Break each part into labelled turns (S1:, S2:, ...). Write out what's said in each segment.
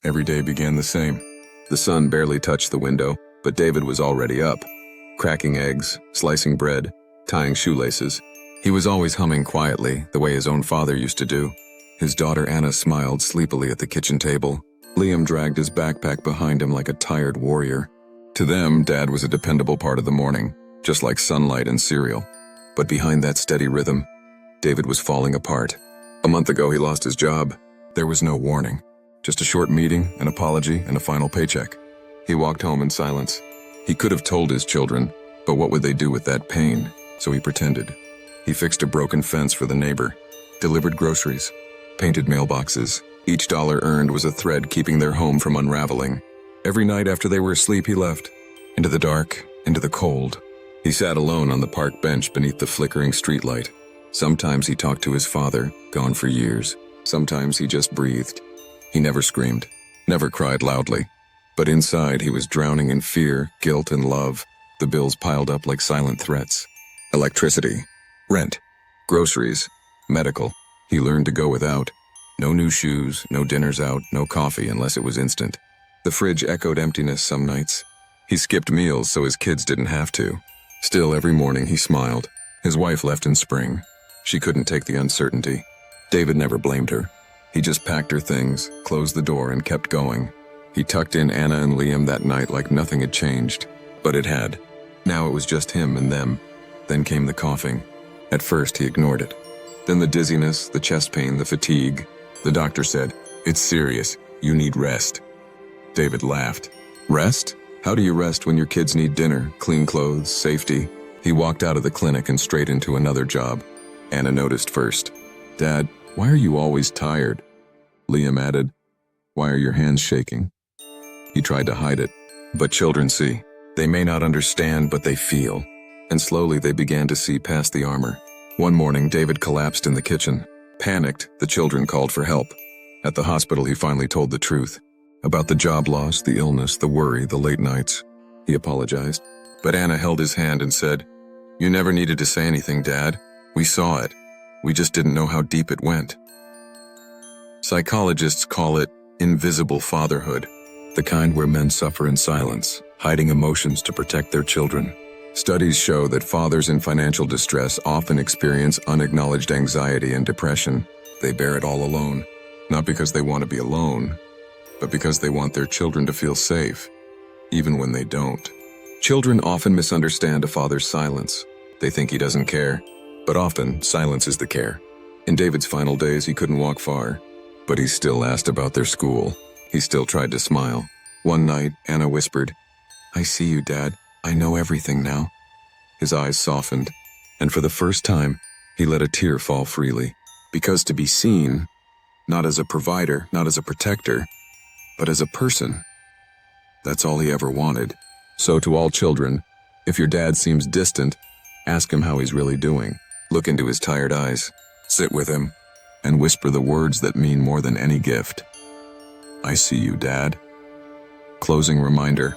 S1: Every day began the same. The sun barely touched the window, but David was already up, cracking eggs, slicing bread, tying shoelaces. He was always humming quietly, the way his own father used to do. His daughter Anna smiled sleepily at the kitchen table. Liam dragged his backpack behind him like a tired warrior. To them, Dad was a dependable part of the morning, just like sunlight and cereal. But behind that steady rhythm, David was falling apart. A month ago, he lost his job. There was no warning. Just a short meeting, an apology, and a final paycheck. He walked home in silence. He could have told his children, but what would they do with that pain? So he pretended. He fixed a broken fence for the neighbor, delivered groceries, painted mailboxes. Each dollar earned was a thread keeping their home from unraveling. Every night after they were asleep, he left. Into the dark, into the cold. He sat alone on the park bench beneath the flickering streetlight. Sometimes he talked to his father, gone for years. Sometimes he just breathed. He never screamed, never cried loudly. But inside, he was drowning in fear, guilt, and love. The bills piled up like silent threats. Electricity, rent, groceries, medical. He learned to go without. No new shoes, no dinners out, no coffee unless it was instant. The fridge echoed emptiness some nights. He skipped meals so his kids didn't have to. Still, every morning he smiled. His wife left in spring. She couldn't take the uncertainty. David never blamed her. He just packed her things, closed the door, and kept going. He tucked in Anna and Liam that night like nothing had changed. But it had. Now it was just him and them. Then came the coughing. At first, he ignored it. Then the dizziness, the chest pain, the fatigue. The doctor said, "It's serious. You need rest." David laughed. Rest? How do you rest when your kids need dinner, clean clothes, safety? He walked out of the clinic and straight into another job. Anna noticed first. "Dad, why are you always tired?" Liam added, "Why are your hands shaking?" He tried to hide it. But children see. They may not understand, but they feel. And slowly they began to see past the armor. One morning, David collapsed in the kitchen. Panicked, the children called for help. At the hospital, he finally told the truth. About the job loss, the illness, the worry, the late nights. He apologized. But Anna held his hand and said, "You never needed to say anything, Dad. We saw it. We just didn't know how deep it went." Psychologists call it invisible fatherhood, the kind where men suffer in silence, hiding emotions to protect their children. Studies show that fathers in financial distress often experience unacknowledged anxiety and depression. They bear it all alone, not because they want to be alone, but because they want their children to feel safe, even when they don't. Children often misunderstand a father's silence. They think he doesn't care, but often silence is the care. In David's final days, he couldn't walk far, but he still asked about their school. He still tried to smile. One night, Anna whispered, "I see you, Dad. I know everything now." His eyes softened, and for the first time, he let a tear fall freely. Because to be seen, not as a provider, not as a protector, but as a person, that's all he ever wanted. So to all children, if your dad seems distant, ask him how he's really doing. Look into his tired eyes, sit with him, and whisper the words that mean more than any gift. "I see you, Dad." Closing reminder.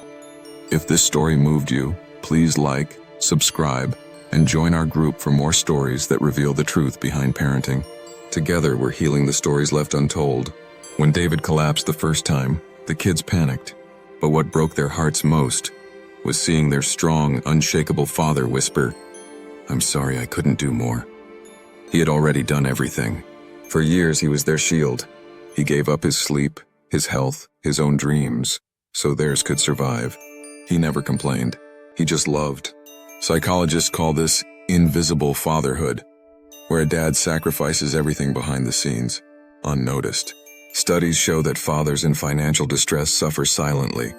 S1: If this story moved you, please like, subscribe, and join our group for more stories that reveal the truth behind parenting. Together, we're healing the stories left untold. When David collapsed the first time, the kids panicked. But what broke their hearts most was seeing their strong, unshakable father whisper, "I'm sorry I couldn't do more." He had already done everything. For years, he was their shield. He gave up his sleep, his health, his own dreams, so theirs could survive. He never complained. He just loved. Psychologists call this invisible fatherhood, where a dad sacrifices everything behind the scenes, unnoticed. Studies show that fathers in financial distress suffer silently,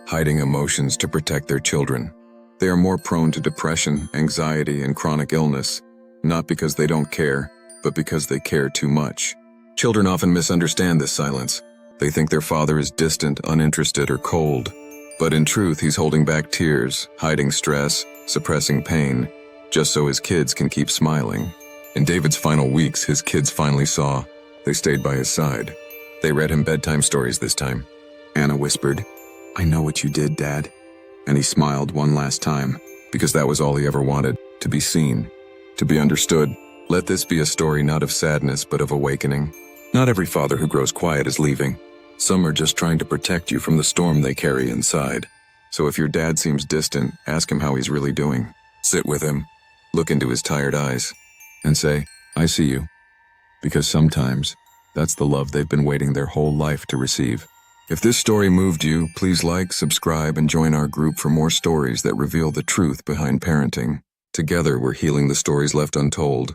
S1: hiding emotions to protect their children. They are more prone to depression, anxiety, and chronic illness, not because they don't care, but because they care too much. Children often misunderstand this silence. They think their father is distant, uninterested, or cold. But in truth, he's holding back tears, hiding stress, suppressing pain, just so his kids can keep smiling. In David's final weeks, his kids finally saw. They stayed by his side. They read him bedtime stories this time. Anna whispered, "I know what you did, Dad." And he smiled one last time, because that was all he ever wanted, to be seen, to be understood. Let this be a story not of sadness, but of awakening. Not every father who grows quiet is leaving. Some are just trying to protect you from the storm they carry inside. So if your dad seems distant, ask him how he's really doing. Sit with him, look into his tired eyes, and say, "I see you." Because sometimes, that's the love they've been waiting their whole life to receive. If this story moved you, please like, subscribe, and join our group for more stories that reveal the truth behind parenting. Together, we're healing the stories left untold.